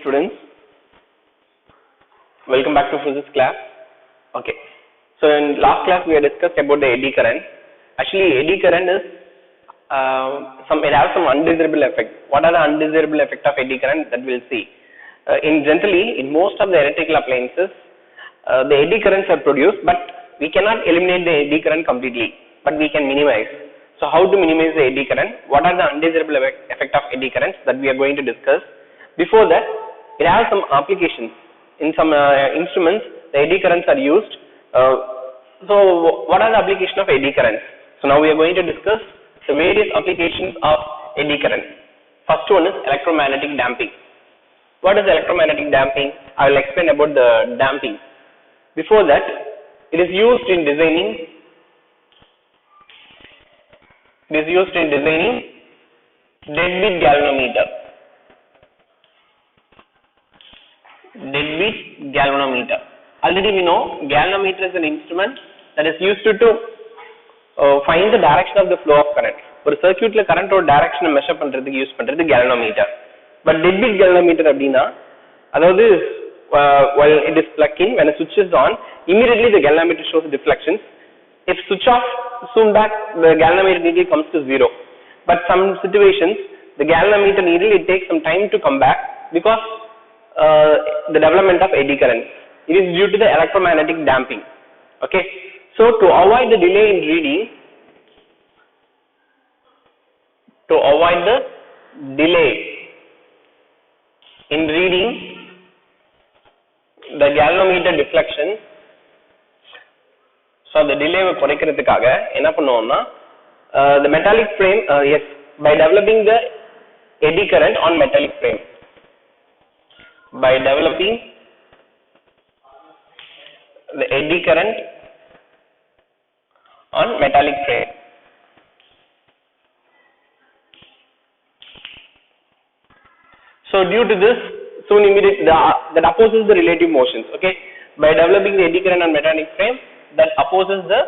Students, welcome back to physics class. Okay, so in last class we had discussed about the eddy current. Actually, eddy current is it has some undesirable effect. What are the undesirable effect of eddy current? That we'll see. In most of the electrical appliances, the eddy currents are produced, but we cannot eliminate the eddy current completely, but we can minimize. So how to minimize the eddy current? What are the undesirable effect of eddy currents that we are going to discuss? Before that, it has some applications. In some instruments, the eddy currents are used. So what are the applications of eddy currents? So now we are going to discuss the various applications of eddy current. First one is electromagnetic damping. What is electromagnetic damping? I will explain about the damping. Before that, it is used in designing deadbeat galvanometer. Deadbeat galvanometer. Already we know galvanometer is an instrument that is used to find the direction of the flow of current. For circuit la current or direction measure பண்றதுக்கு use பண்றது galvanometer. But deadbeat galvanometer அப்படினா அதாவது while it is plugged in, when a switch is on, immediately the galvanometer shows deflections. If switch off, soon back the galvanometer needle comes to zero. But some situations the galvanometer needle it takes some time to come back because the development of eddy current. It is due to the electromagnetic damping. Okay, so to avoid the delay in reading, the galvanometer deflection, so the delay குறைக்கிறதுக்காக என்ன பண்ணுவோம்னா the metallic frame, by developing the eddy current on metallic frame. By developing the eddy current on metallic frame. So due to this, soon immediately that opposes the relative motions. Okay, by developing the eddy current on metallic frame, that opposes the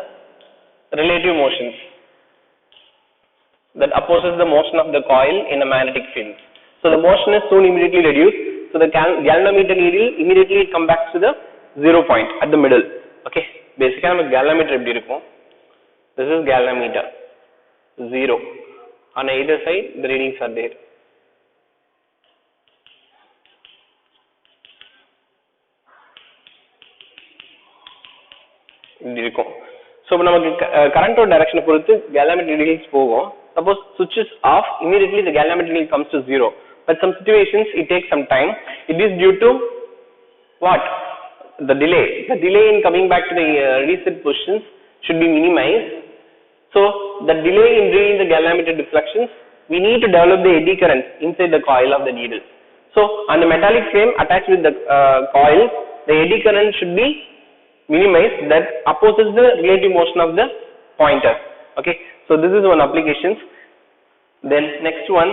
relative motions. That opposes the motion of the coil in a magnetic field. So the motion is soon immediately reduced. So the galvanometer needle immediately come back to the 0 point at the middle. Okay, basically நம்ம galvanometer எப்படி இருக்கும்? This is galvanometer 0. On either side the readings are there. இப்படி இருக்கும். So நமக்கு current or direction பொறுத்து galvanometer readings போகும். Suppose switch is off, immediately the galvanometer needle comes to 0. But some situations it takes some time. It is due to what? The delay. The delay in coming back to the reset positions should be minimized. So the delay in reading the galvanometer deflections, we need to develop the eddy current inside the coil of the needle. So on the metallic frame attached with the coil, the eddy current should be minimized, that opposes the relative motion of the pointer. Okay, so this is one application. Then next one,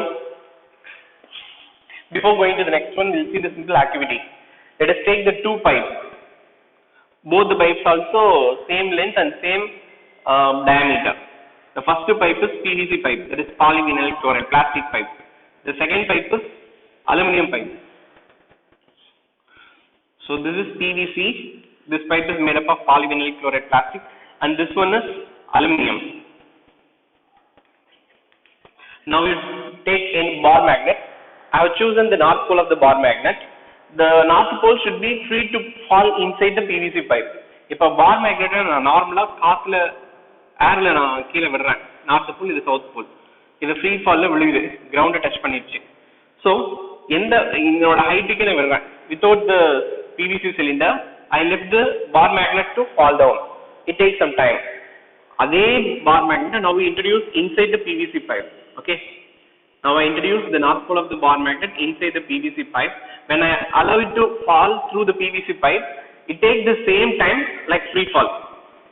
before going to the next one, we'll see the simple activity. Let us take the two pipes. Both the pipes also same length and same diameter. The first pipe is PVC pipe, that is polyvinyl chloride plastic pipe. The second pipe is aluminum pipe. So this is PVC. This pipe is made up of polyvinyl chloride plastic, and this one is aluminum. Now you take a bar magnet. I have chosen the north pole of the bar magnet. The north pole should be free to fall inside the PVC pipe. If a bar magnet நான் நார்மலா காத்துல ஏர்ல நான் கீழ விடுறேன், north pole இது south pole, இது free ஃபால்ல விழுகுது, கிரவுண்ட டச் பண்ணிடுச்சு. ஸோ இதோட ஹைட்டுக்கு நான் விடுறேன், without the PVC cylinder I left the bar magnet to fall down. It takes some time. அதே bar magnet now we introduce inside the PVC pipe. Okay, now I introduce the north pole of the bar magnet inside the PVC pipe. When I allow it to fall through the PVC pipe, it takes the same time like free fall.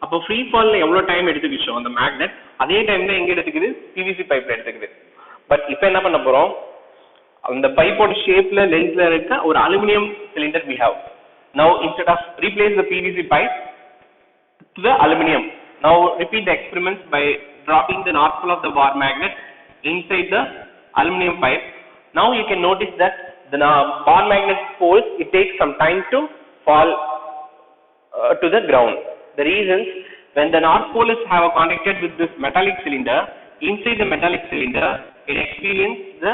அப்போ free fall ல எவ்வளவு time எடுத்துக்கிச்சோ அந்த magnet அதே டைம்ல எங்க எடுத்துக்குது? PVC பைப்ல எடுத்துக்குது. பட் இப்போ என்ன பண்ண போறோம்? அந்த பைப்போட ஷேப்ல லென்த்ல இருக்க ஒரு aluminium cylinder we have. Now instead of replace the PVC pipe to the aluminum. Now repeat the experiments by dropping the north pole of the bar magnet inside the aluminum pipe. Now you can notice that the bar magnet poles, it takes some time to fall to the ground. The reasons, when the north pole is have contacted with this metallic cylinder, inside the metallic cylinder it experiences the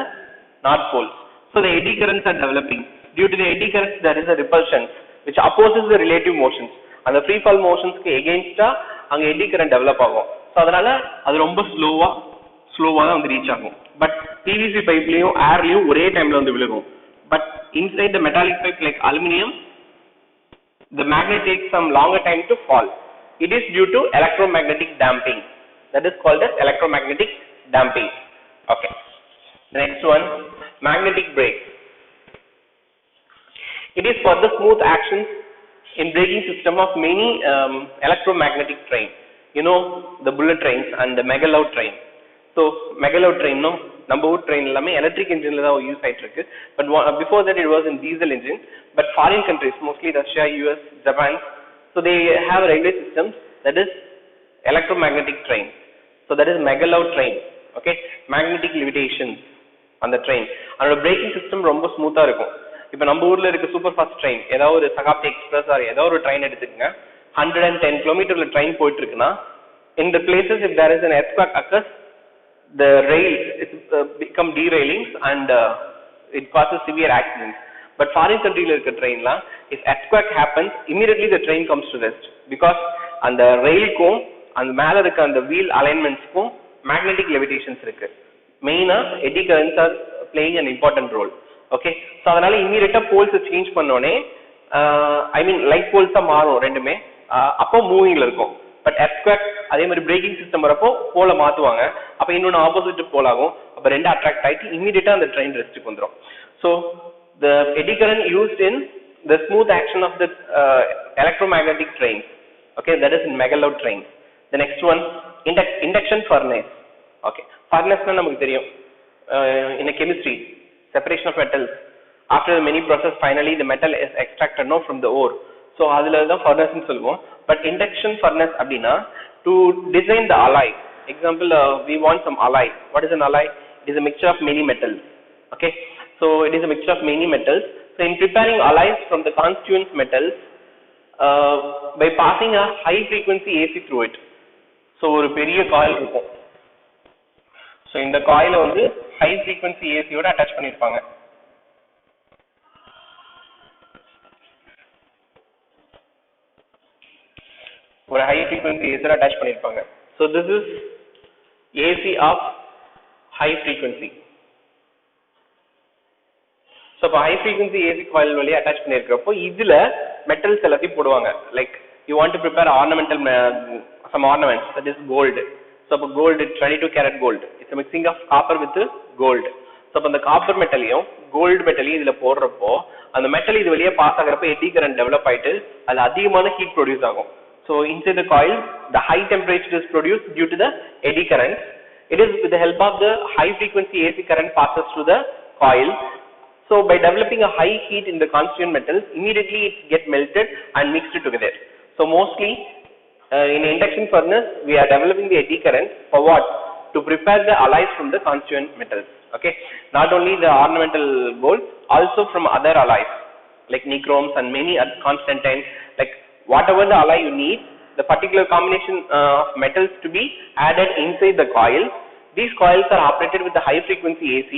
north poles. So the eddy currents are developing. Due to the eddy currents, there is a repulsion which opposes the relative motions. And the free fall motions against the eddy current develop agum. So adanaala adu romba slow ah வந்து reach agum. But PVC pipe liyum air liyum ore time la வந்து vilugum. But inside the metallic pipe like aluminum, the magnet takes some longer time to fall. It is due to electromagnetic damping. That is called as electromagnetic damping. Okay. The next one, magnetic brake. It is for the smooth actions in braking system of many electromagnetic train. You know, the bullet trains and the mega loud train. So mega loud train, no, number wood train எல்லாமே electric engine la use ஆயிட்டு இருக்கு. But before that it was in diesel engine. But foreign countries, mostly Russia, US, Japan, so they have railway systems that is electromagnetic train. So that is mega loud train. Okay, magnetic levitation on the train. அதோட braking system ரொம்ப ஸ்மூத்தா இருக்கும். இப்போ நம்ம ஊர்ல இருக்க super fast train, ஏதாவது ஒரு சகாப்தி எக்ஸ்பிரஸ் ஆர் ஏதாவது ஒரு ட்ரெயின் எடுத்துக்கங்க, 110 கிலோமீட்டர்ல ட்ரெயின் போயிட்டு இருக்குன்னா, in the places if there is an earthquake occurs, the rails become derailing and it causes severe accidents. But foreign country la irukka train la, if earthquake happens, immediately the train comes to rest because and the rail ko and மேல இருக்க அந்த wheel alignments ko magnetic levitations இருக்கு. மெயினா eddy currents are playing an important role. Okay, so அதனால immediate poles change பண்ணோனே I mean light poles மாறும் ரெண்டுமே, அப்போ மூவிங்ல இருக்கும். பட் earthquake அதே மாதிரி braking system வரப்போ போல மாத்துவாங்க, அப்ப இன்னொரு ஆப்போசிட் போல் ஆகும், அப்ப ரெண்டு அட்ராக்ட் ஆயிட்டு இமிடியேட்டா அந்த ட்ரெயின் ரெஸ்ட்க்கு வந்துரும். So the eddy current used in the smooth action of the electromagnetic trains. Okay, that is in mega loud trains. The next one, induction furnace. Okay, furnace na நமக்கு தெரியும், in a chemistry, separation of metals. After the many process, finally the metal is extracted no from the ore. So adula da furnace nu solluvom. But induction furnace abdina, to design the alloy. Example, we want some alloy. What is an alloy? It is a mixture of many metals. Okay, so it is a mixture of many metals. So in preparing alloys from the constituent metals, by passing a high frequency AC through it. So ஒரு பெரிய coil இருக்கும். So இந்த காயில வந்து high frequency AC ஓட attach பண்ணிருப்பாங்க. ஒரு high frequency AC attach பண்ணிருப்பாங்க. So this is AC of high frequency. So இப்போ high frequency AC coil வழியா அட்டாச் பண்ணிருக்கிறப்போ இதுல metals எல்லாத்தையும் போடுவாங்க. Like you want to prepare ornamental some ornaments, that is gold. So இப்போ gold, 22 karat gold. It's a mixing of copper with gold. So இப்போ அந்த copper metalலையும் gold metalலையும் இதுல போடுறப்போ அந்த metal இது வழியா பாஸ் ஆகறப்போ eddy current develop ஆயிட்டு அது அதிகமான heat produce ஆகும். So inside the coil, the high temperature is produced due to the eddy current. It is with the help of the high frequency AC current passes through the coil. So by developing a high heat in the constituent metals, immediately it gets melted and mixed together. So mostly in induction furnace, we are developing the eddy current for what? To prepare the alloys from the constituent metals. Okay, not only the ornamental gold, also from other alloys like nichromes and many other constantines. Like whatever the alloy you need, the particular combination of metals to be added inside the coil. These coils are operated with the high frequency AC.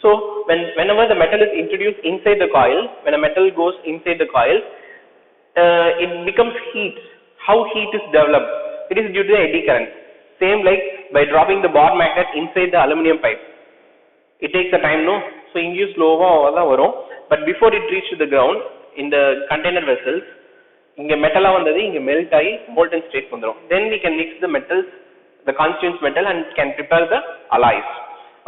So whenever the metal is introduced inside the coil, when a metal goes inside the coil, it becomes heat. How heat is developed? It is due to the eddy current. Same like by dropping the bar magnet inside the aluminum pipe. It takes a time, no? So induced slow da varum. But before it reaches the ground, in the container vessels, inga metal vandadhu inga melt ayi molten state vandrum. Then we can mix the metals, the constituent metal, and can prepare the alloys.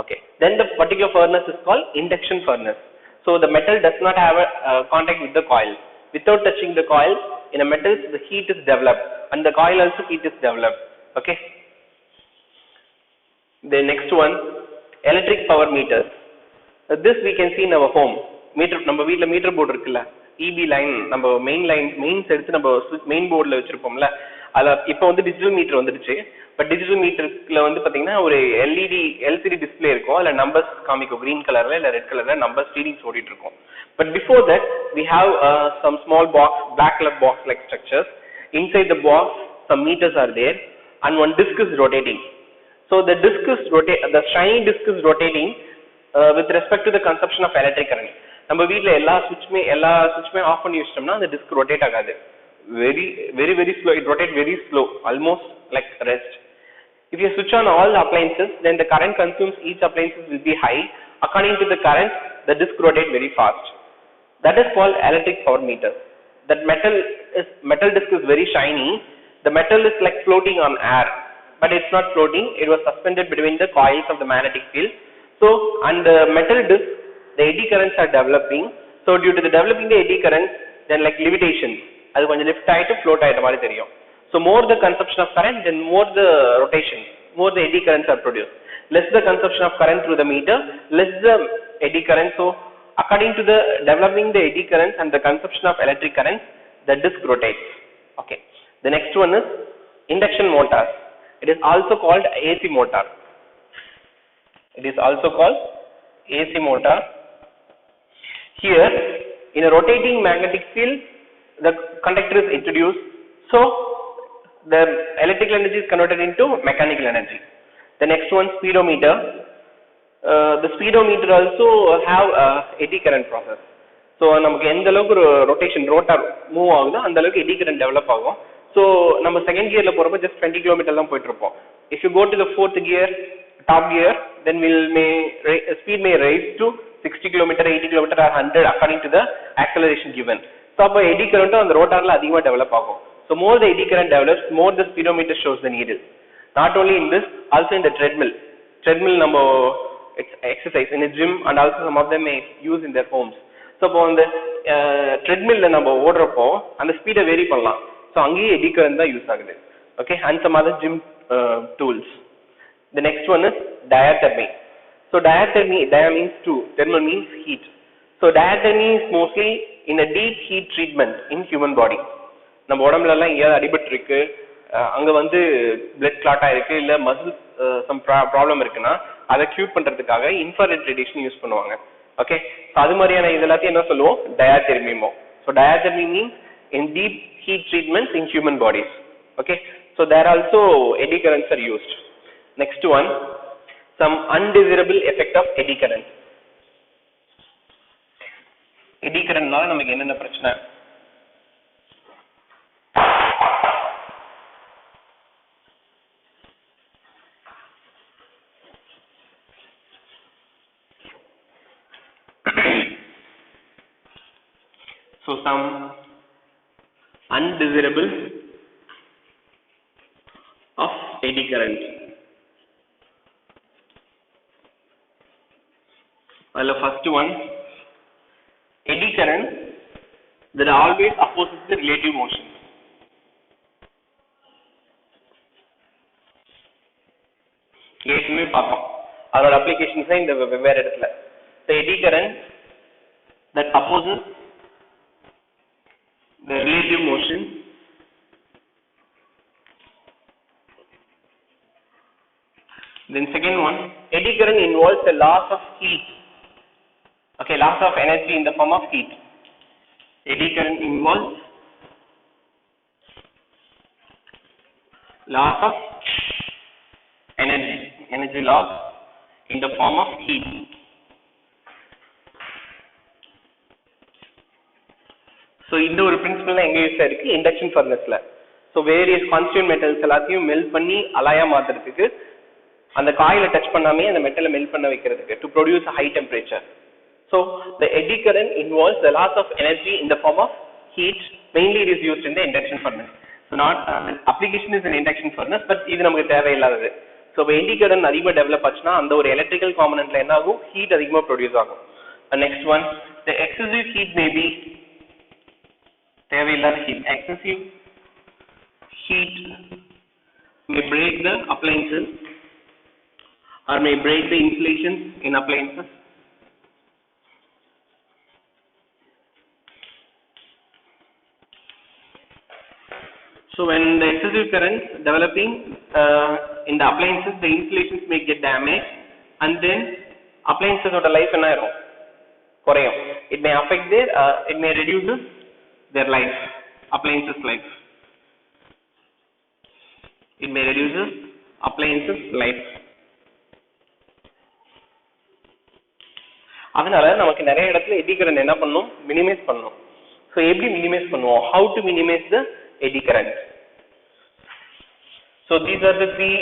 Okay, then the particular furnace is called induction furnace. So the metal does not have a contact with the coil. Without touching the coil, in a metal the heat is developed and the coil also heat is developed. Okay, the next one, electric power meters. This we can see in our home. Meter நம்ம வீட்ல metre board இருக்குல்ல, EB line நம்ம main line mains எடுத்து நம்ம main போர்டுல வச்சிருப்போம்ல, அதில் இப்போ வந்து டிஜிட்டல் மீட்டர் வந்துடுச்சு. பட் டிஜிட்டல் மீட்டர்ல வந்து பார்த்தீங்கன்னா ஒரு எல்சிடி டிஸ்பிளே இருக்கும். அதில் நம்பர்ஸ் காமிக்கும், க்ரீன் கலரில் இல்லை ரெட் கலரில் நம்பர்ஸ் ரீடிங்ஸ் ஓடிட்டு இருக்கும். But before that, we have some small box, black color box like structures. Inside the box, some meters are there, and one disc is rotating. So the disc is the shiny disc is rotating with respect to the consumption of electric current. நம்ம வீட்டில் எல்லா சுவிட்சுமே of பண்ணி வச்சிட்டோம்னா அந்த disk rotate ஆகாது. very slow. It rotates very slow, almost like rest. If you switch on all the appliances, then the current consumes each appliances will be high. According to the current, the disc rotates very fast. That is called electric power meter. That metal disc is very shiny. The metal is like floating on air, but it's not floating. It was suspended between the coils of the magnetic field. So, and the metal disc, the eddy currents are developing. So, due to the developing the eddy currents, then like levitation, அது கொஞ்சம் lift ஆயிட்டு float ஆயிட்ட மாதிரி தெரியும். So, more the consumption of current, then more the rotation, more the eddy currents are produced. Less the consumption of current through the meter, less the eddy current. So, according to the developing the eddy currents and the consumption of electric currents, the disc rotates. Okay. The next one is induction motor. It is also called AC motor. It is also called AC motor. Here, in a rotating magnetic field, the conductor is introduced. So, the electrical energy is converted into mechanical energy. The next one, speedometer. The speedometer also have eddy current process. So நமக்கு எந்த அளவுக்கு ஒரு rotation rotor move ஆகுதோ அந்த அளவுக்கு eddy current develop ஆகும். So நம்ம second கியர்ல போறப்ப ஜஸ்ட் 20 கிலோமீட்டர் தான் போயிட்டு இருப்போம். If you go to the fourth gear, top gear, then speed may rise to 60 kilometre, 80 kilometre or 100 according to the acceleration given. So அப்போ eddy current அந்த ரோட்டார்ல அதிகமாக டெவலப் ஆகும். So more the eddy current develops, more the speedometer shows the needle. Not only in this, also in the treadmill. Treadmill நம்ம exercise in a gym, and also some of them may use in their homes. So இப்போ அந்த ட்ரெட்மில்ல நம்ம ஓடுறப்போ அந்த ஸ்பீடை vary பண்ணலாம். So அங்கேயே eddy current தான் use ஆகுது. Okay, and some other gym tools. The next one is diathermy. So diathermy, dia means two, thermal means heat. So diathermy is mostly in a deep heat treatment in human body. நம்ம உடம்புல எல்லாம் எங்கேயாவது அடிபட்டு இருக்கு, அங்க வந்து blood clot ஆயிருக்கு, இல்ல மசில் சம் ப்ராப்ளம் இருக்குன்னா அதை கியூர் பண்றதுக்காக இன்ஃப்ராரெட் ரேடியேஷன் யூஸ் பண்ணுவாங்க. ஓகே, அது மாதிரியான இது எல்லாத்தையும் என்ன சொல்லுவோம், டயாதெர்மிமோ. So diathermy means in deep heat treatments in human bodies. Okay, so there also eddy currents are used. Next one, some undesirable effect of eddy current. eddy currentனால நமக்கு என்னென்ன பிரச்சனை? So some undesirable of eddy current. Well, first one, eddy current that always opposes the relative motion. ஏற்கனவே பார்த்தோம் அதோட அப்ளிகேஷன்ஸை இந்த வெவ்வேறு இடத்துல. The eddy current that opposes the relative motion then second one, eddy current involves the loss of heat. Okay, loss of energy in the form of heat. Eddy current involves loss of energy loss in the form of heat. So இந்த ஒரு principle எங்கே use ஆயிருக்கு, induction ஃபர்னஸ்ல. So various constituent metals எல்லாத்தையும் melt பண்ணி அலாயா மாத்துறதுக்கு, அந்த காயில டச் பண்ணாமே அந்த மெட்டலை மெல்ட் பண்ண வைக்கிறதுக்கு, to produce high temperature. So the eddy current involves the loss of energy in the form of heat. Mainly it is used in the induction furnace. So not application is an induction furnace, but இது நமக்கு தேவையில்லாதது. So இப்போ eddy current அதிகமாக develop ஆச்சுன்னா அந்த ஒரு electrical காம்பனன்ட்ல என்ன ஆகும், ஹீட் அதிகமாக ப்ரொடியூஸ் ஆகும். Next one, the excessive heat may be தேவையில்லாத heat. Excessive heat may break the appliances or may break the insulation in appliances. So when the excessive currents developing in the appliances, the insulations may get damaged, and then appliances or the life and Korean. It may affect their, it may reduce their life, appliances life. It may reduce appliances life. அதனால நமக்கு நிறைய இடத்துல eddy current என்ன பண்ணணும், minimise பண்ணணும். So எப்படி minimise பண்ணுவோம், how to minimize the eddy current. So these are the three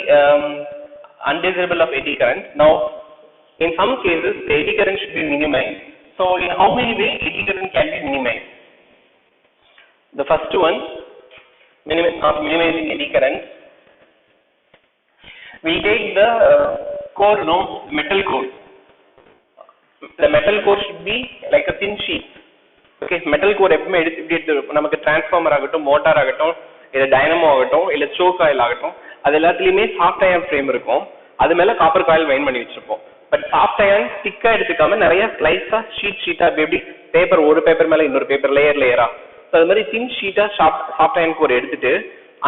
undesirable of eddy current. Now in some cases the eddy current should be minimized. So in how many ways eddy current can be minimized? The first one, minimizing eddy current, we take the core, metal core. The metal core should be like a thin sheet. Okay, metal core எப்பவுமே எடுத்து நமக்கு transformer ஆகட்டும், motor ஆகட்டும், இல்ல dynamo ஆகட்டும், இல்ல choke coil ஆகட்டும், அது எல்லாத்துலயுமே சாஃப்ட் அயன் ஃப்ரேம் இருக்கும். அது மேல காப்பர் காயில் வைண்ட் பண்ணி வச்சிருப்போம். பட் சாஃப்ட் அயன் திக்கா எடுத்துக்காம நிறைய ஸ்லைஸா ஷீட்டா எப்படி பேப்பர், ஒரு பேப்பர் மேல இன்னொரு பேப்பர் லேயரா, அது மாதிரி தின் ஷீட்டா சாஃப்ட் அயன் கோர் எடுத்துட்டு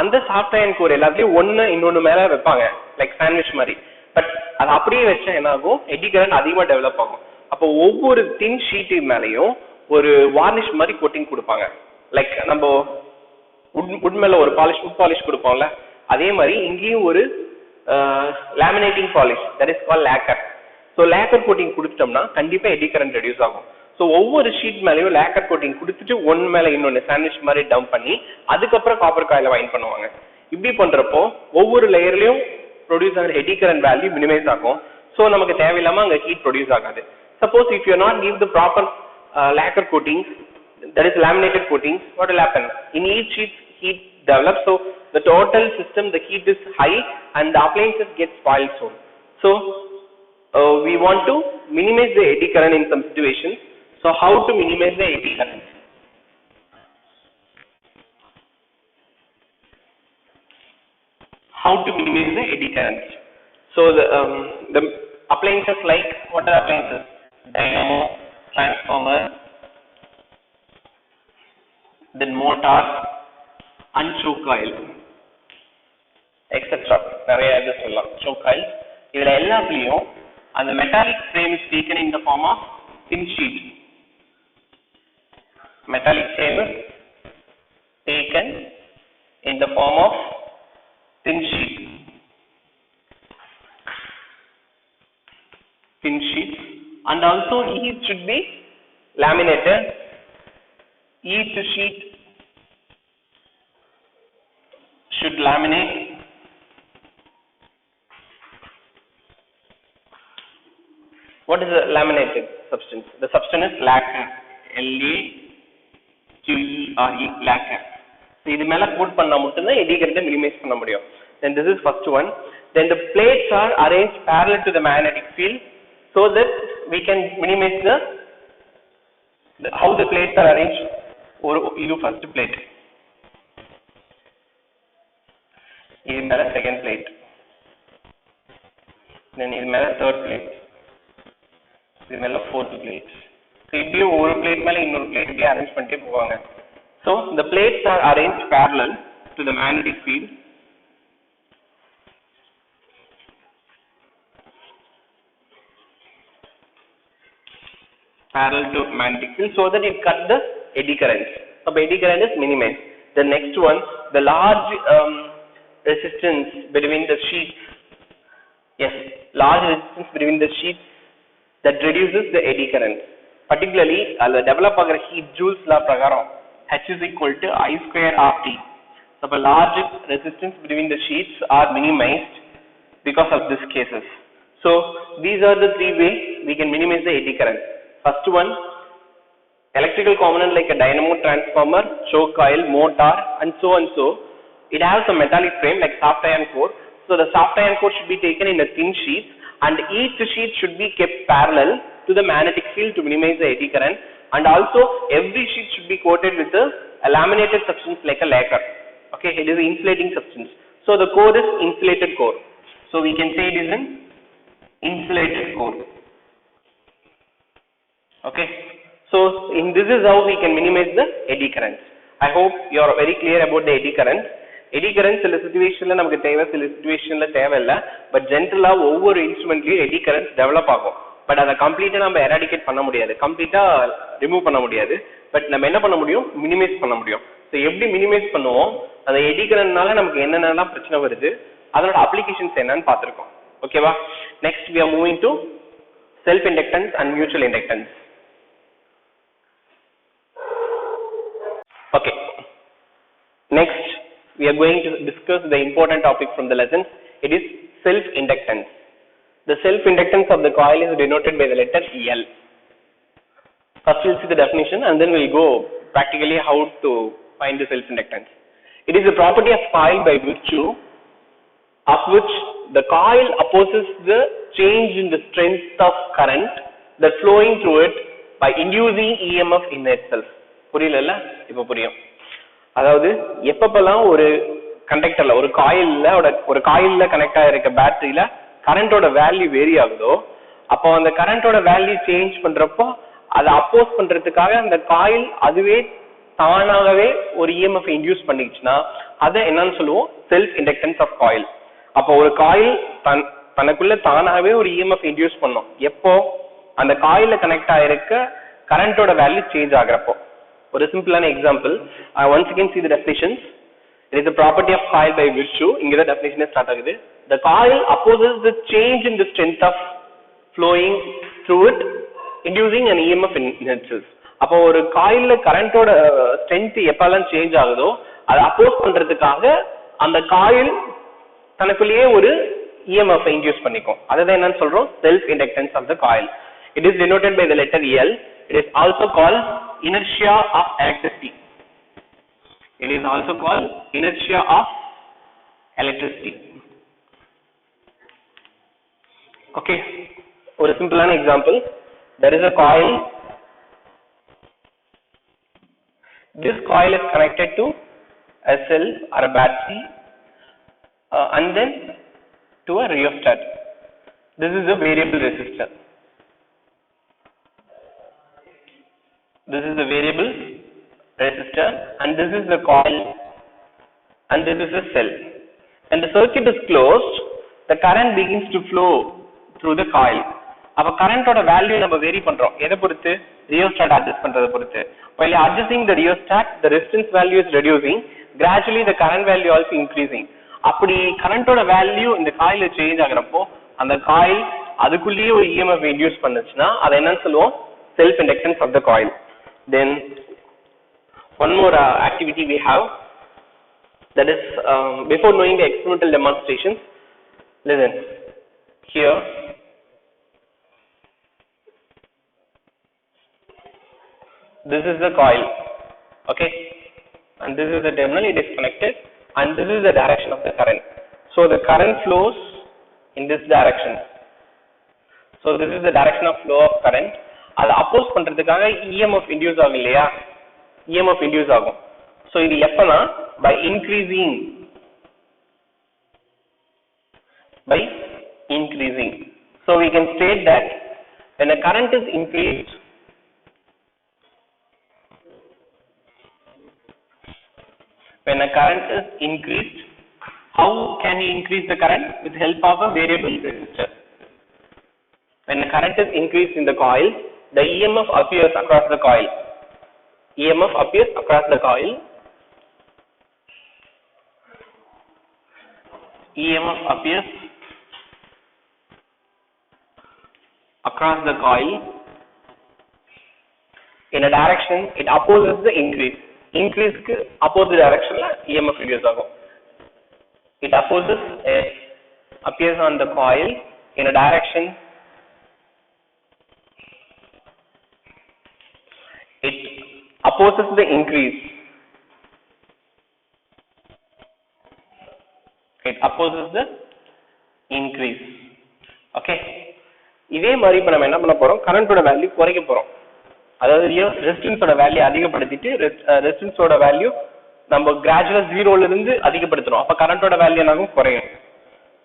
அந்த சாஃப்ட் அயன் கோர் எல்லாத்துலயும் ஒன்னு இன்னொன்னு மேல வைப்பாங்க, லைக் சாண்ட்விச் மாதிரி. பட் அது அப்படியே வச்சா என்ன ஆகும், எடி கரண்ட் அதிகமா டெவலப் ஆகும். அப்போ ஒவ்வொரு தின் ஷீட்டு மேலையும் ஒரு வார்னிஷ் மாதிரி கோட்டிங் கொடுப்பாங்க. லைக் நம்ம உட் மேல ஒரு உட் பாலிஷ் கொடுப்போம்ல, அதே மாதிரி இங்கேயும் ஒரு laminating polish, that is call lacquer. So lacquer coating கொடுத்துட்டோம்னா கண்டிப்பா எடி கரண்ட் ரெடியூஸ் ஆகும். ஸோ ஒவ்வொரு ஷீட் மேலேயும் லேக்கர் கோட்டிங் கொடுத்துட்டு ஒன்னு மேல இன்னொன்னு சாண்ட்விச் மாதிரி டம்ப் பண்ணி அதுக்கப்புறம் காப்பர் காயில வைண்ட் பண்ணுவாங்க. இப்படி பண்றப்போ ஒவ்வொரு லேயர்லயும் ப்ரொடியூஸ் ஆகிற எடி கரண்ட் வேல்யூ மினிமைஸ் ஆகும். ஸோ நமக்கு தேவையில்லாம அங்க ஹீட் ப்ரொடியூஸ் ஆகாது. Suppose if you are not give the proper lacquer coatings, that is laminated coatings, what will happen? In each sheet heat develops, so the total system, the heat is high and the appliances get spoiled soon. So we want to minimize the eddy current in some situations. So how to minimize the eddy current? How to minimize the eddy current? So the appliances, like what are appliances? Dynamo, transformer, then motor and choke coil, etc. நிறைய இது சொல்லலாம். choke coil, இதுல எல்லாத்துலயும் அந்த metallic frame is taken in the form of thin sheet. Metallic frame is taken in the form of thin sheet. Thin sheet. And also each should be laminated. Each sheet should laminate. What is a laminated substance? The substance is lacquer. L-A-Q-E-R-E, lacquer. So இது மேல code பண்ணா மட்டும் தான் eddy current minimise பண்ண முடியும். Then this is first one. Then the plates are arranged parallel to the magnetic field, so that we can minimize the how the plates are arranged. Or you first plate, this is the second plate, then this is the third plate, this is the fourth plate. So if you one plate mele innoru plate ku arrange pannite povanga. So the plates are arranged parallel to the magnetic field. Parallel to magnetic field, so that it cut the eddy current. So eddy current is minimized. The next one, the large resistance between the sheets. Yes, large resistance between the sheets that reduces the eddy current. Particularly, the develop agar heat joules law prakaram, H is equal to I square RT. So a large resistance between the sheets are minimized because of these cases. So these are the three ways we can minimize the eddy current. First one, electrical component like a dynamo, transformer, choke coil, motor and so, it has a metallic frame like soft iron core. So the soft iron core should be taken in a thin sheet and each sheet should be kept parallel to the magnetic field to minimize the eddy current, and also every sheet should be coated with a laminated substance like a lacquer. Okay, it is an insulating substance. So the core is insulated core. So we can say it is an insulated core. Okay, so this is how we can minimize the eddy current. I hope you are very clear about the eddy current. Eddy current சில சிச்சுவேஷன்ல நமக்கு தேவை, சில சிச்சுவேஷன்ல தேவையில்லை. But ஜென்ரலா ஒவ்வொரு இன்ஸ்ட்ருமெண்ட்லயும் eddy current develop ஆகும். But அதை கம்ப்ளீட்டா நம்ம எராடிகேட் பண்ண முடியாது, கம்ப்ளீட்டா ரிமூவ் பண்ண முடியாது. பட் நம்ம என்ன பண்ண முடியும், மினிமைஸ் பண்ண முடியும். ஸோ எப்படி மினிமைஸ் பண்ணுவோம், அந்த எடி கரண்ட்னால நமக்கு என்னென்னலாம் பிரச்சனை வருது, அதோட அப்ளிகேஷன்ஸ் என்னன்னு பார்த்துருக்கோம். ஓகேவா? Next we are moving to self inductance and mutual inductance. Okay, next we are going to discuss the important topic from the lesson. It is self inductance. The self inductance of the coil is denoted by the letter L. First we'll see the definition and then we'll go practically how to find the self inductance. It is a property of coil by virtue of which the coil opposes the change in the strength of current that flowing through it by inducing EMF in itself. புரியல? இப்ப புரியும். அதாவது எப்பப்பெல்லாம் ஒரு கண்டக்டர்ல ஒரு காயில்ல connect ஆயிருக்க பேட்டரியில கரண்டோட value vary ஆகுதோ, அப்போ அந்த கரண்டோட வேல்யூ சேஞ்ச் பண்றப்போ அதை அப்போஸ் பண்றதுக்காக அந்த காயில் அதுவே தானாகவே ஒரு EMF இன்டியூஸ் பண்ணிச்சுன்னா அதை என்னன்னு சொல்லுவோம், செல்ஃப் இண்டக்டன்ஸ் ஆஃப் காயில். அப்போ ஒரு காயில் தனக்குள்ள தானாகவே ஒரு EMF இன்டியூஸ் பண்ணும் எப்போ அந்த காயில கனெக்ட் ஆயிருக்க கரண்டோட வேல்யூ சேஞ்ச் ஆகிறப்போ. ஒரு சிம்பிளான example, once again see the definitions. It is a property of coil by virtue. இங்க தான் டெஃபினிஷனே ஸ்டார்ட் ஆகுது. The coil opposes the change in the strength of flowing through it, inducing an EMF in itself. அப்போ ஒரு காயில்ல கரண்டோட strength எப்பெல்லாம் change ஆகுதோ அதை அப்போஸ் பண்றதுக்காக அந்த காயில் தனக்குள்ளேயே ஒரு EMF இன்டியூஸ் பண்ணிக்கும். அதுதான் என்னன்னு சொல்றோம், self inductance of the coil. It is denoted by the letter L. It is also called inertia of electricity. It is also called inertia of electricity. Okay, ஒரு சிம்பிளான example, there is a coil. This coil is connected to a cell or a battery and then to a rheostat. This is a variable resistor. This is the variable resistor and this is the coil and this is the cell. When the circuit is closed, the current begins to flow through the coil. அப்ப கரண்டோட value நம்ம vary பண்றோம் எதை பொறுத்து, rheostat adjust பண்றதை பொறுத்து. While adjusting the rheostat, the resistance value is reducing. Gradually the current value also increasing. அப்படி கரண்டோட value இந்த காயில சேஞ்ச் ஆகுறப்போ அந்த காயில் அதுக்குள்ளேயே ஒரு EMF இன்டியூஸ் பண்ணுச்சுன்னா அதை என்னன்னு சொல்லுவோம், self inductance of the coil. Then one more activity we have, that is before knowing the experimental demonstrations, listen here. This is the coil, okay, and this is the terminal, it is connected and this is the direction of the current. So the current flows in this direction. So this is the direction of flow of current. அதை அப்போஸ் பண்றதுக்காக EMF induce ஆகும் இல்லையா, EMF induce ஆகும். So இது எப்பனா by increasing. So we can state that when a current is increased, how can you increase the current? With help of a variable resistor. When the current is increased in the coil, the EMF appears across the coil. EMF appears across the coil. EMF appears across the coil in a direction it opposes the increase. Increase ku opposite direction la EMF reduce agum. It appears on the coil in a direction it opposes the increase. It opposes the increase. Okay. இதே மாதிரி இப்ப நம்ம என்ன பண்ண போறோம், கரண்டோட value குறைக்க போறோம். அதாவது ரெசிஸ்டன்ஸோட வேல்யூ அதிகப்படுத்திட்டு ரெசிஸ்டன்ஸோட வேல்யூ நம்ம கிராஜுவலா ஜீரோல இருந்து அதிகப்படுத்துறோம். அப்ப கரண்டோட வேல்யூ என்னாகும், குறையும்.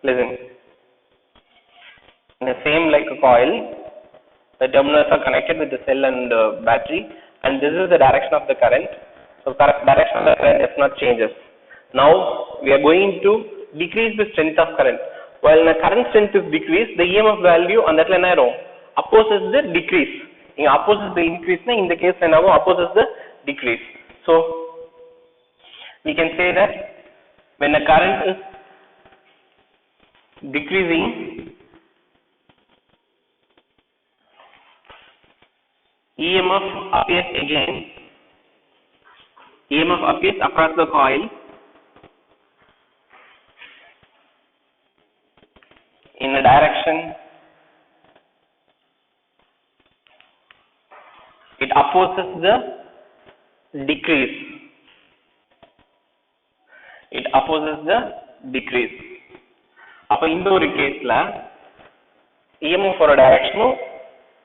Listen. In the same like a coil, the terminals are connected with the cell and battery, and this is the direction of the current. So direction of the current does not changes. Now we are going to decrease the strength of current. While the current strength is decreased, the EMF value on that line opposes the decrease. In opposes the increase, in the case opposes the decrease. So we can say that when the current is decreasing, EMF appears again. EMF appears across the coil in a direction. It opposes the decrease. It opposes the decrease. அப்ப இந்த ஒரு கேஸ்ல EMF ஒரு டைரக்ஷனும்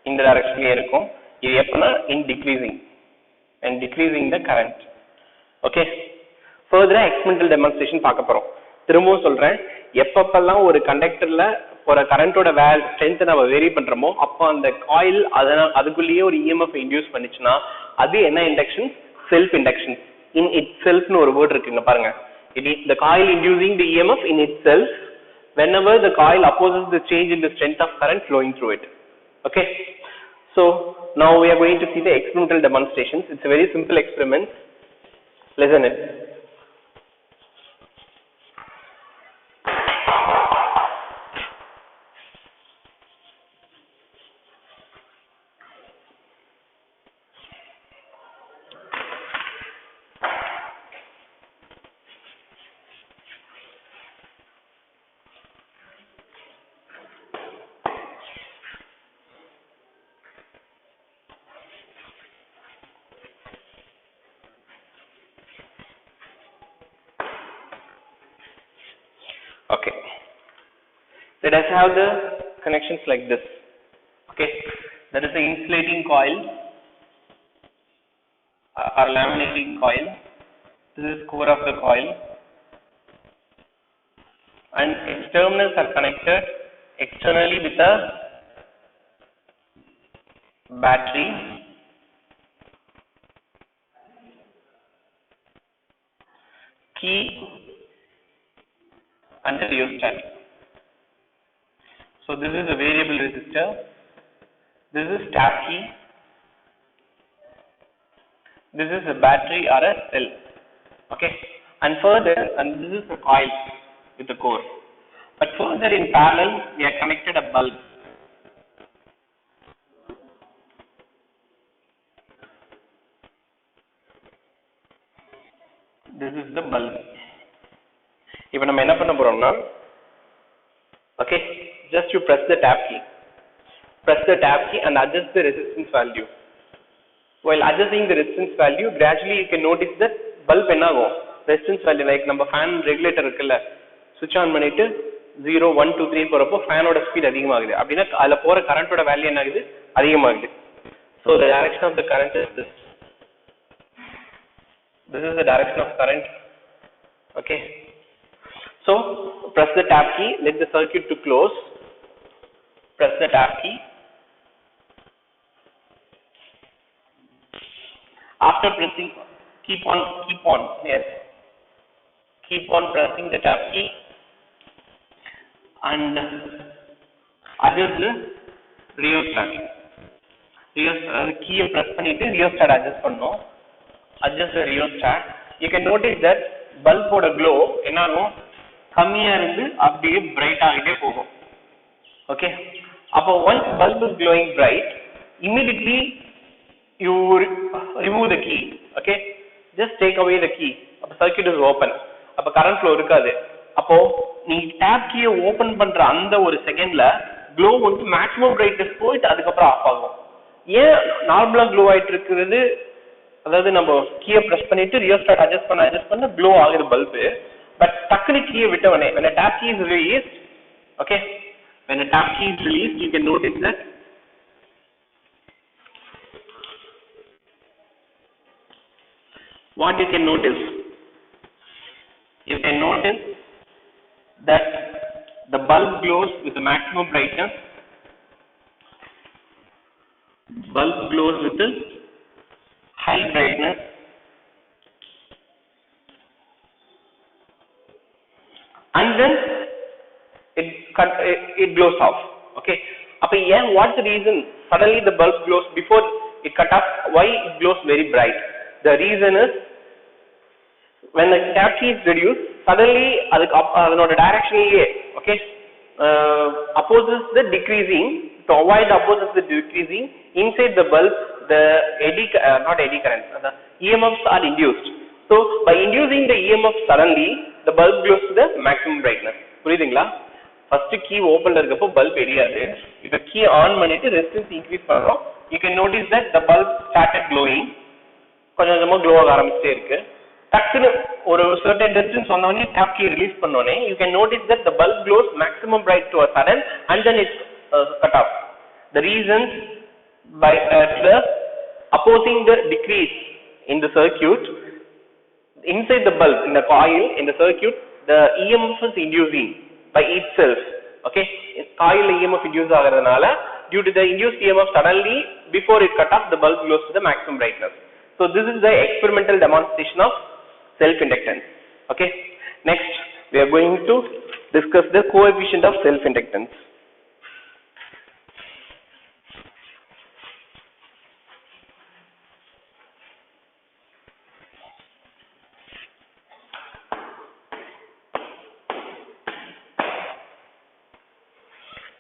இந்த டைரக்ஷன்லயே இருக்கும். இது எப்பனா in decreasing and decreasing the current. Okay, further experimental demonstration பார்க்க போறோம். திரும்பவும் சொல்றேன், எப்பப்பெல்லாம் ஒரு கண்டக்டர்ல ஒரு கரண்டோட ஸ்ட்ரென்த் நம்ம வேரி பண்றோமோ அப்போ அந்த காயில் அதுக்குள்ளேயே ஒரு EMF இன்டியூஸ் பண்ணிச்சுன்னா அது என்ன induction? Self induction. In it செல்ஃப்னு ஒரு வேர்ட் இருக்குங்க பாருங்க. It is the coil inducing the EMF in itself whenever the coil opposes the change in the strength of current flowing through it. Okay, so now we are going to see the experimental demonstrations. It's a very simple experiment. Listen it. Okay, let us have the connections like this. Okay, that is the insulating coil or laminating coil. This is core of the coil, and its terminals are connected externally with a battery key and the rheostat. So this is a variable resistor, this is tap key, this is a battery or a cell. Okay, and further, and this is a coil with the core, but further in parallel we have connected a bulb. This is the bulb. இப்போ நம்ம என்ன பண்ண போறோம்னா, okay, just you press the tab key and adjust the resistance value. While adjusting the resistance value, gradually you can notice that bulb என்ன ஆகும், resistance value like நம்ம fan regulator இருக்குல்ல, switch on பண்ணிட்டு 0 1 2 3 போறப்போ fan ஓட speed அதிகமாகுது. அப்படினா அதுல போற கரண்டோட வேல்யூ என்ன ஆகுது, அதிகமாகுது. So the direction of the current is this. This is the direction of current. Okay, so press the tab key, let the circuit to close, press the tab key. After pressing, keep on pressing the tab key and adjust the rheostat. Key press பண்ணிட்டு rheostat adjust பண்ணனும். Adjust the rheostat. You can notice that bulb ஓட glow என்ன ஆகும், கம்மியா இருந்து அப்படியே bright ஆகிட்டே போகும். Okay, அப்போ once bulb is glowing bright, immediately you remove the key. Okay, just take away the key. அப்போ circuit is open. அப்போ current flow இருக்காது. அப்போ நீ tab key ஓபன் பண்ற அந்த ஒரு செகண்ட்ல glow வந்து maximum brightness போயிட்டு அதுக்கு அப்புறம் ஆஃப் ஆகும். ஏன் நார்மலா glow ஆயிட்டு இருக்குது, அதாவது நம்ம கீயை பிரஸ் பண்ணிட்டு rheostat adjust பண்ண glow ஆகுது பல்ப். But டக்குனு கீயை விட்டவனே, when a tap key is released, okay, when a tap key is released, you can notice that what you can notice that the bulb glows with the maximum brightness. Bulb glows with the high brightness and then it glows off. Okay. What's the reason suddenly the bulb glows before it cut off? Why it glows very bright? The reason is when the cavity is reduced, suddenly the directionally, okay, opposes the decreasing. To avoid opposes the decreasing, inside the bulb the not eddy currents, the EMFs are induced. So by inducing the EMF suddenly, the bulb glows to the maximum brightness. புரியுதுங்களா? First key open இருக்கப்போ bulb எரியாது. இப்ப key on பண்ணிட்டு resistance increase பண்றோம். You can notice that the bulb started glowing. கொஞ்சம் கொஞ்சமா glow ஆக ஆரம்பிச்சிட்டே இருக்கு. டக்குனு ஒரு certain distance வந்தோடனே tap key release பண்ணோடனே you can notice that the bulb glows maximum bright to a sudden and then it's cut off. The reasons by the opposing the decrease in the circuit inside the bulb, in the coil, in the circuit, the EMF is inducing by itself. Okay, coil EMF induced ஆகிறதுனால due to the induced EMF suddenly before it cut off the bulb glows to the maximum brightness. So this is the experimental demonstration of self-inductance. Okay, next we are going to discuss the coefficient of self-inductance.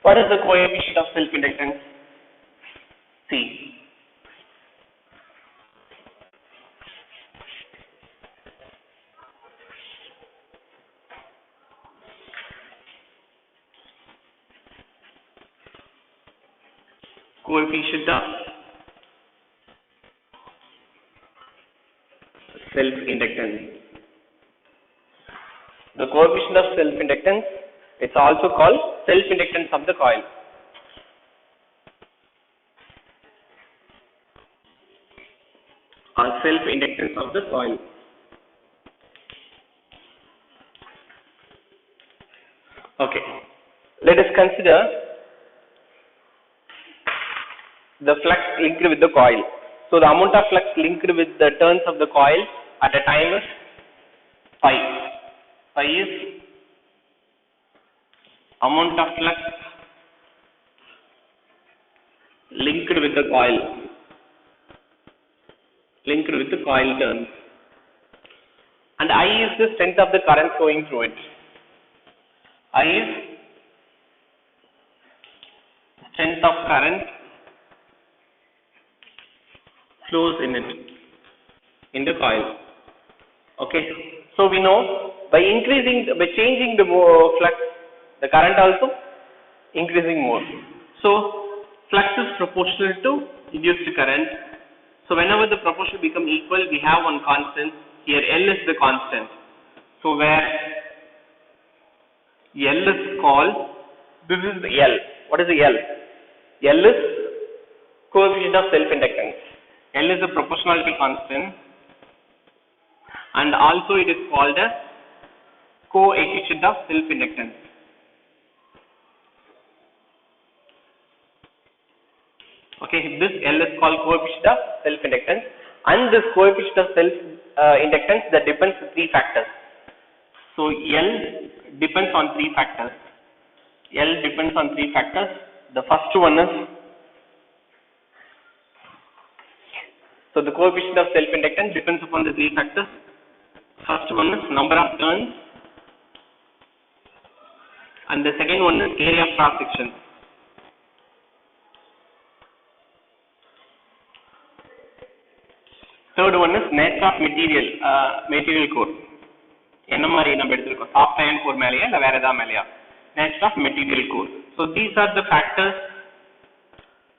What is the coefficient of self-inductance? C. Coefficient of self-inductance. The coefficient of self-inductance, it's also called self-inductance of the coil. Or self-inductance of the coil. Okay, let us consider the flux linked with the coil. So the amount of flux linked with the turns of the coil at a time is phi. Phi is amount of flux linked with the coil, linked with the coil turns, and I is the strength of the current flowing through it. I is strength of current flows in it, in the coil. Okay, so we know by changing the flux, the current also increasing more. So flux is proportional to induced current. So whenever the proportion become equal, we have one constant. Here L is the constant. So where L is called, this is the L. What is the L? L is coefficient of self-inductance. L is a proportionality constant, and also it is called as coefficient of self-inductance. Okay, this L is called coefficient of self-inductance, and this coefficient of self-inductance that depends on three factors. So L depends on three factors. L depends on three factors. The first one is, so the coefficient of self-inductance depends upon the three factors. First one is number of turns, and the second one is area of cross section. Third one is nature of material core. என்ன மாதிரி நம்ம எடுத்துக்கோம், soft iron core மேலயா இல்ல வேற ஏதாவது மேலயா? Nature of material core. So these are the factors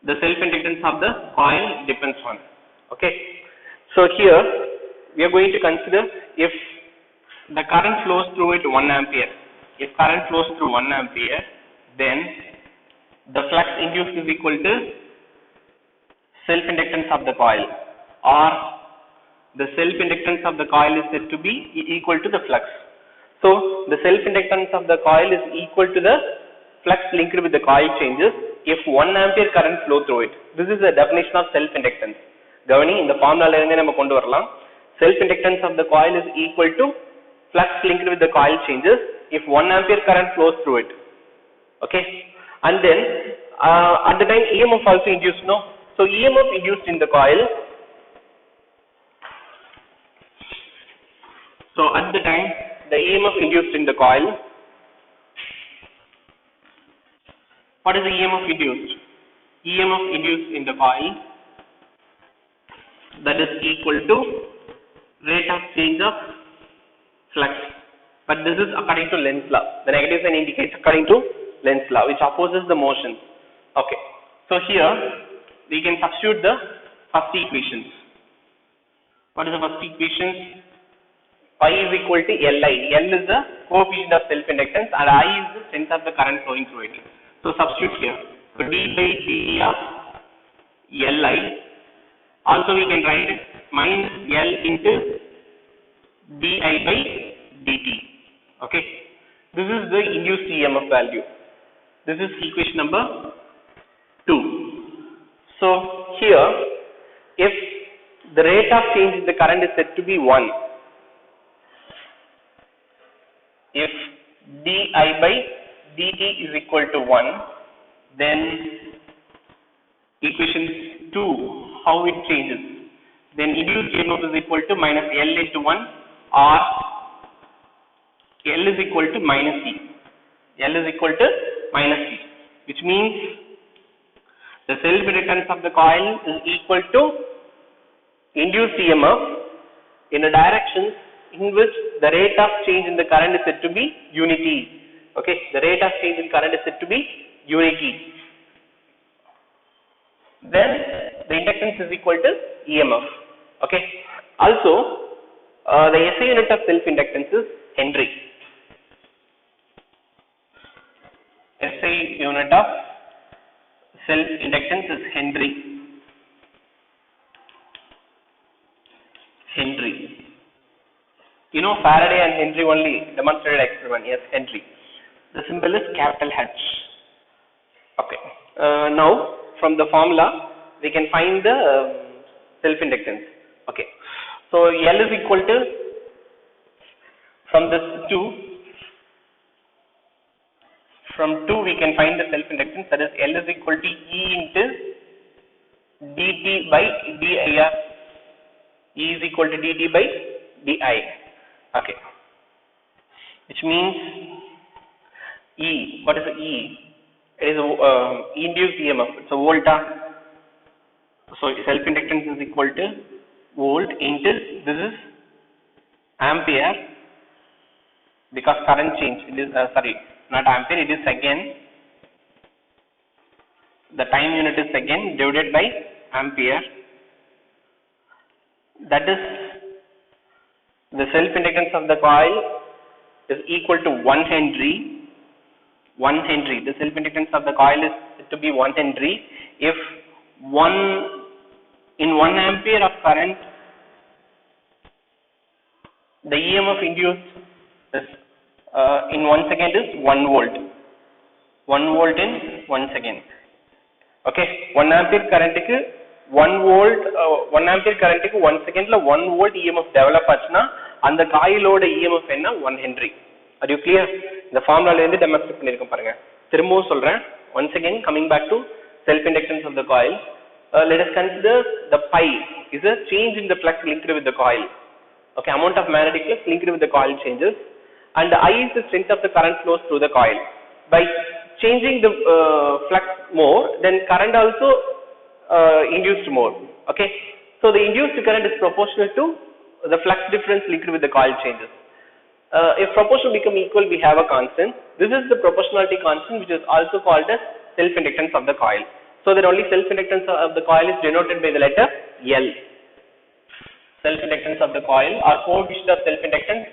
the self-inductance of the coil depends on. Okay, so here we are going to consider if the current flows through it 1 ampere. If current flows through 1 ampere, then the flux induced is equal to self-inductance of the coil, or the self-inductance of the coil is said to be equal to the flux. So the self-inductance of the coil is equal to the flux linked with the coil changes if 1 ampere current flow through it. This is the definition of self-inductance. கவனி, இந்த ஃபார்முலால இருந்தே நம்ம கொண்டு வரலாம். Self-inductance of the coil is equal to flux linked with the coil changes if 1 ampere current flows through it. Okay, and then at the time EMF also induced, no? So EMF induced in the coil. So at the time the EMF induced in the coil, what is the EMF induced? EMF induced in the coil, that is equal to rate of change of flux. But this is according to Lenz's law. The negative sign indicates according to Lenz's law, which opposes the motion. Okay, so here we can substitute the first equations. What is the first equation? Pi is equal to Li. L is the coefficient of self-inductance and I is the strength of the current flowing through it. So substitute here. So d by dt of Li. Also we can write minus L into di by dt. Okay. This is the induced EMF value. This is equation number 2. So here, if the rate of change in the current is said to be 1, if di by dt is equal to 1, then equation 2, how it changes? Then induced EMF is equal to minus L into 1 or L is equal to minus E. L is equal to minus E, which means the self-inductance of the coil is equal to induced EMF in a direction in which the rate of change in the current is said to be unity. Okay, the rate of change in current is said to be unity. Then the inductance is equal to EMF. Okay. Also, the SI unit of self-inductance is Henry. SI unit of self-inductance is Henry. Henry. You know Faraday and Henry only demonstrated experiment. Yes, Henry. The symbol is capital H. Okay. Now from the formula we can find the self-inductance. Okay. So L is equal to, from this 2, from 2 we can find the self-inductance, that is L is equal to E into dt by dir. E is equal to dt by di. Okay. Which means E, what is the E? It is induced EMF, it's a volta. So self-inductance is equal to volt into, this is ampere, because current change, it is sorry, not ampere, it is second. The time unit is second divided by ampere. That is, the self-inductance of the coil is equal to 1 Henry. 1 Henry. The self-inductance of the coil is said to be 1 Henry if 1 ampere of current, the EMF induced is, in 1 second is 1 volt. 1 volt in 1 second. Okay, 1 ampere current ku 1 volt, 1 ampere current ku 1 second la 1 volt EMF develop achna, and the coil oda EMF enna 1 Henry. Are you clear? The formula la irundhu demonstrate pannirukkom parunga. Thirumbo solren. Once again, coming back to self-inductance of the coil, let us consider the pi is a change in the flux linked with the coil. Okay, amount of magnetic flux linked with the coil changes, and the I is the strength of the current flows through the coil. By changing the flux more, then current also induced more. Okay, so the induced current is proportional to the flux difference linked with the coil changes. If proportion become equal, we have a constant. This is the proportionality constant, which is also called as self-inductance of the coil. So that only self-inductance of the coil is denoted by the letter L. Self-inductance of the coil or coefficient of self-inductance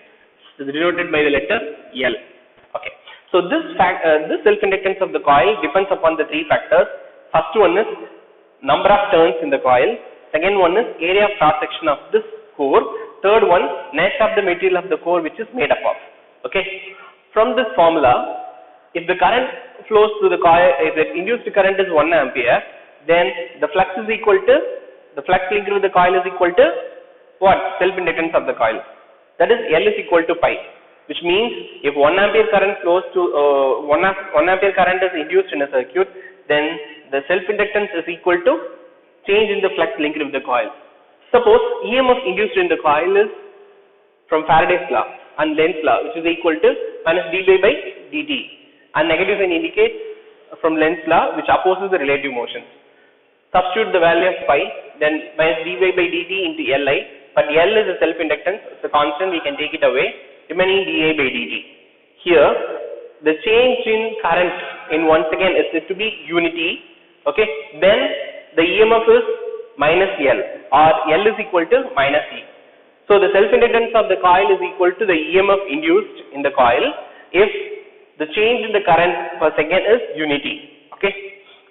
is denoted by the letter L. Okay. So this self-inductance of the coil depends upon the 3 factors. First one is number of turns in the coil. Second one is area of cross section of this core. Third one, nature of the material of the core which is made up of. Okay. From this formula, if the current flows through the coil, if the induced current is 1 ampere, then the flux is equal to, the flux linked with the coil is equal to what? Self-inductance of the coil. That is L is equal to pi, which means if 1 ampere current flows to 1 ampere current is induced in a circuit, then the self inductance is equal to change in the flux linked with the coil. Suppose EMF induced in the coil is from Faraday's law and Lenz's law, which is equal to minus dy by dt, and negative sign indicates from Lenz's law, which opposes the relative motion. Substitute the value of pi, then minus dy by dt into Li, but L is a self inductance, it's a constant, we can take it away, remaining dA by dt. Here, the change in current in once again is said to be unity, okay, then the EMF is minus L, or L is equal to minus E. So the self inductance of the coil is equal to the EMF induced in the coil if the change in the current per second is unity, okay.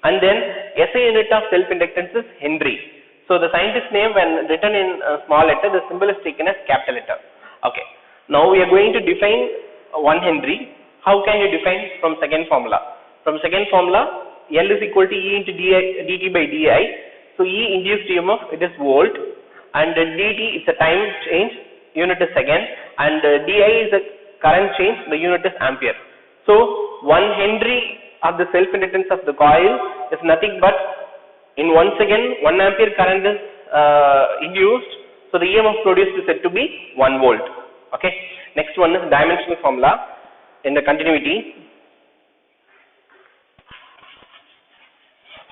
And then SI unit of self inductance is Henry. So the scientist name, when written in a small letter, the symbol is taken as capital letter. Okay. Now we are going to define 1 Henry. How can you define from second formula? From second formula, L is equal to E into dt by di. So E induced EMF, it is volt, and dt is a time change, unit is second, and di is the current change, the unit is ampere. So 1 Henry of the self inductance of the coil is nothing but, in 1 second 1 ampere current is induced, so the EMF produced is said to be 1 volt. Okay. Next one is dimensional formula in the continuity.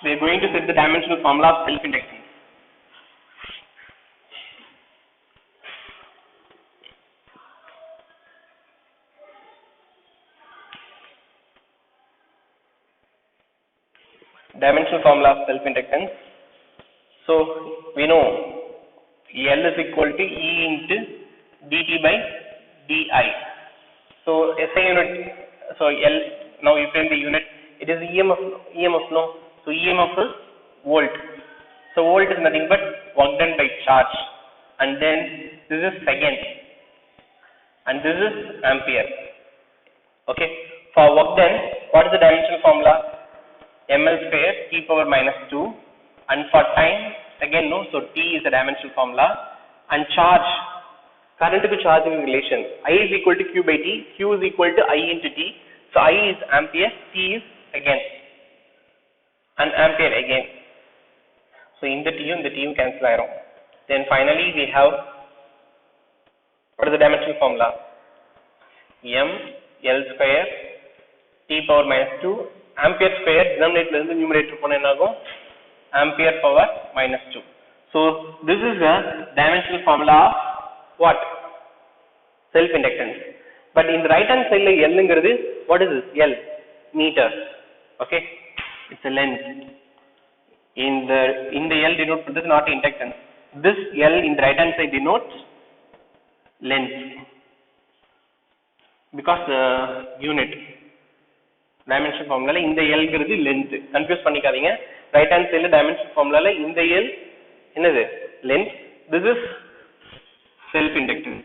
We are going to set the dimensional formula of self inductance. Dimensional formula of self inductance. So we know L is equal to E into dt by di. So SI unit, so L, now you frame the unit, it is EMF no, so EMF is volt. So volt is nothing but work done by charge, and then this is second, and this is ampere. Okay, for work done, what is the dimensional formula? ml square t power minus 2, and for time again no, so t is the dimensional formula, and charge, current to charge relation, I is equal to q by t, q is equal to I into t, so I is ampere, t is again and ampere again, so in the tu cancel around. Then finally we have, what is the dimensional formula? m l square t power minus 2 ampere square, denominator and numerator ampere power minus 2. So this is the dimensional formula of what? Self inductance. But in the right hand side, L, what is this? L, meter. Okay, it's a length. In the L denote, this is not inductance. This L in the right hand side denotes length, because the unit dimension formula in the L is length. Confuse pannikadinga. Right hand side dimension formula in the L enadhu length. This is self inductance.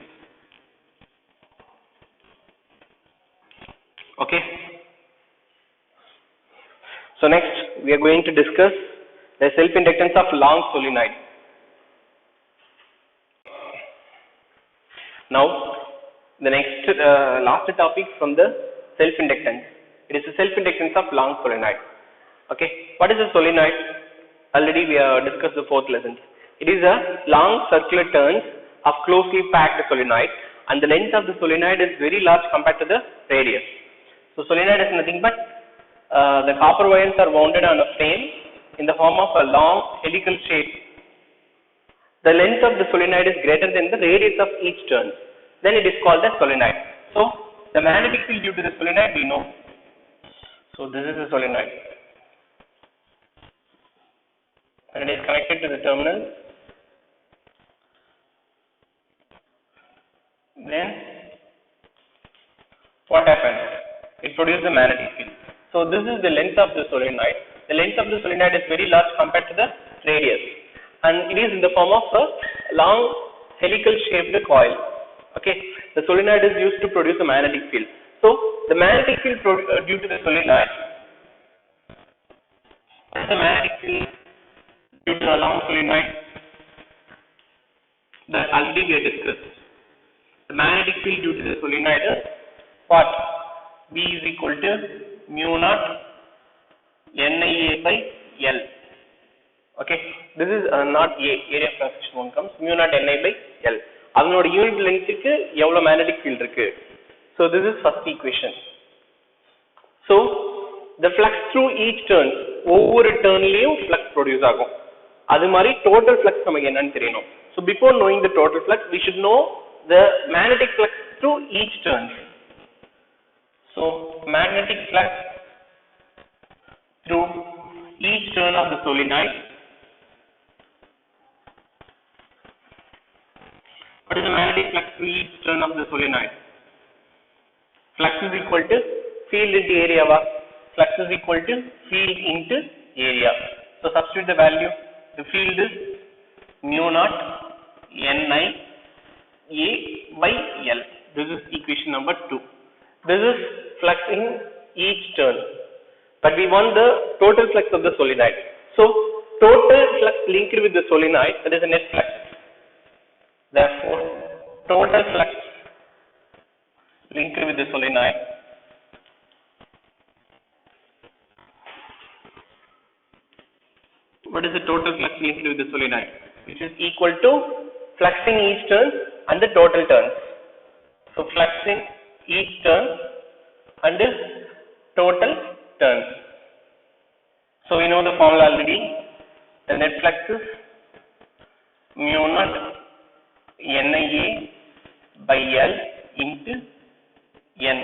Okay. So next we are going to discuss the self inductance of long solenoid. Now the next last topic from the self inductance. It is the self inductance of long solenoid. Okay, what is a solenoid? Already we have discussed the 4th lesson. It is a long circular turns of closely packed solenoid, and the length of the solenoid is very large compared to the radius. So solenoid is nothing but the copper wires are wounded on a frame in the form of a long helical shape. The length of the solenoid is greater than the radius of each turn. Then it is called a solenoid. So the magnetic field due to the solenoid we know. So this is a solenoid, and it is connected to the terminal. Then what happens? It produces a magnetic field. So this is the length of the solenoid. The length of the solenoid is very large compared to the radius, and it is in the form of a long helical shaped coil. Okay, the solenoid is used to produce a magnetic field. So the magnetic field due to the solenoid, the magnetic field due to a long solenoid, that already we have discussed. The magnetic field due to the solenoid is what? B is equal to mu naught NIA by L. Okay, this is not A, area of transition one comes mu naught NI by L. அதனோட unit லெங்த்க்கு எவ்வளவு magnetic field இருக்கு. So this is first equation. So the flux through each turn, ஒவ்வொரு டர்ன்லயும் flux produce ஆகும். அது மாதிரி total flux நமக்கு என்னன்னு தெரியணும். So before knowing the total flux, we should know the magnetic flux through each turn. So magnetic flux through each turn of the solenoid. What is the magnetic flux through each turn of the solenoid? Flux is equal to field into area. Flux is equal to field into area. So substitute the value. The field is mu naught NI A by L. This is equation number 2. This is flux in each turn. But we want the total flux of the solenoid. So total flux linked with the solenoid, that is the net flux. Therefore, total flux linked with the solenoid what is the total flux linked with the solenoid? Which is equal to flux in each turn and the total turns. So flux in each turn and the total turns. So we know the formula already. The net flux is mu naught NIA by L into N.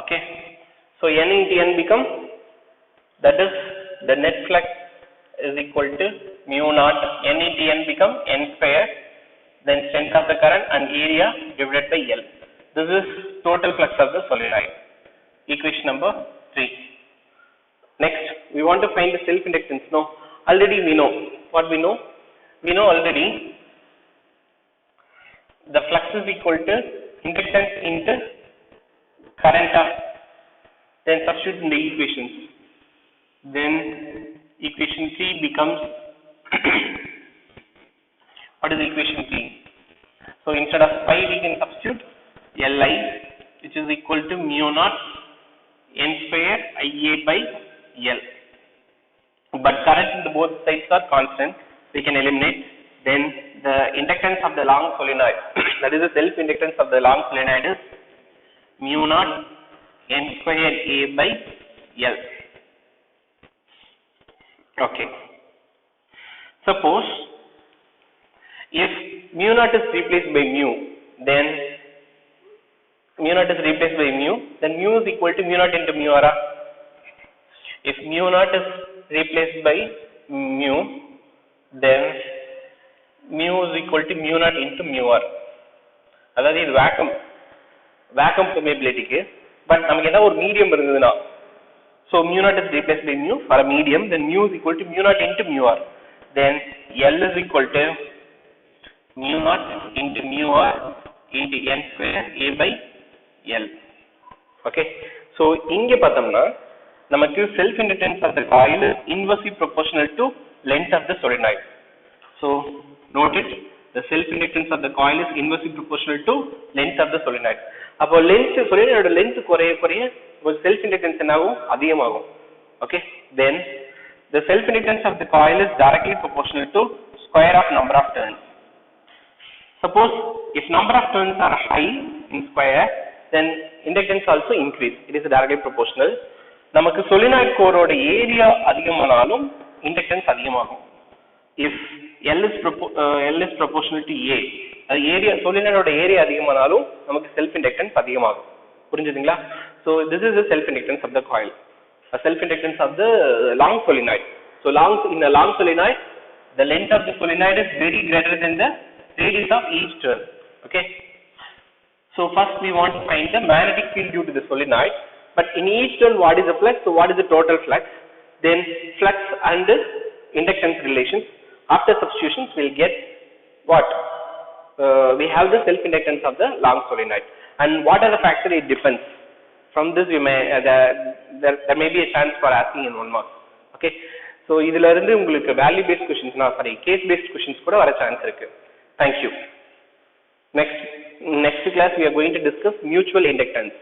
Okay. So N into N become, that is the net flux is equal to mu naught N into N become N square, then strength of the current and area divided by L. This is total flux of the solenoid. Equation number 3. Next, we want to find the self-inductance. No, already we know. What we know? We know already the flux is equal to inductance into current. Then substitute in the equations. Then equation 3 becomes what is equation 3? So instead of pi we can substitute Li, which is equal to mu naught N square Ia by L. But current in the both sides are constant, we can eliminate. Then the inductance of the long solenoid, that is the self inductance of the long solenoid, is mu naught N square A by L. Okay. Suppose if mu naught is replaced by mu, then mu naught is replaced by mu, then mu is equal to mu naught into mu r. If mu naught is replaced by mu, then mu is equal to mu naught into mu r. அதாவது இது vacuum permeability case, but நமக்கு ஏதாவது ஒரு medium இருந்ததுனா, so mu naught is replaced by mu for a medium, then mu is equal to mu naught into mu r. Then L is equal to mu naught into mu r into N square A by L. Okay, so இங்க பார்த்தோம்னா நமக்கு self inductance of the coil is inversely proportional to length of the solenoid. So note it, the self inductance of the coil is inversely proportional to length of the solenoid. அப்போ length solenoid length குறைய self inductance என்னாகும் அதிகமாகும். Okay, then the self inductance of the coil is directly proportional to square of number of turns. Suppose if number of turns are high in square, then inductance also increase. It is directly proportional. நமக்கு solenoid core ஓட area அதிகமானாலும் inductance அதிகமாகும். If L is proportional to A, area solenoid ஓட area அதிகமானாலும் நமக்கு self inductance அதிகமாகும். புரிஞ்சுதுங்களா? So this is the self inductance of the coil, a self inductance of the long solenoid. So in a long solenoid, the length of the solenoid is very greater than the radius of each turn. Okay, so first we want to find the magnetic field due to the solenoid, but in each turn what is the flux? So what is the total flux? Then flux and inductance relations. After substitutions we will get what? We have the self inductance of the long solenoid, and what are the factors it depends. From this we may there may be a chance for asking in 1 mark. Okay, so இதுல இருந்து உங்களுக்கு value based questions case based questions கூட வர chance இருக்கு. Thank you. next class we are going to discuss mutual inductance.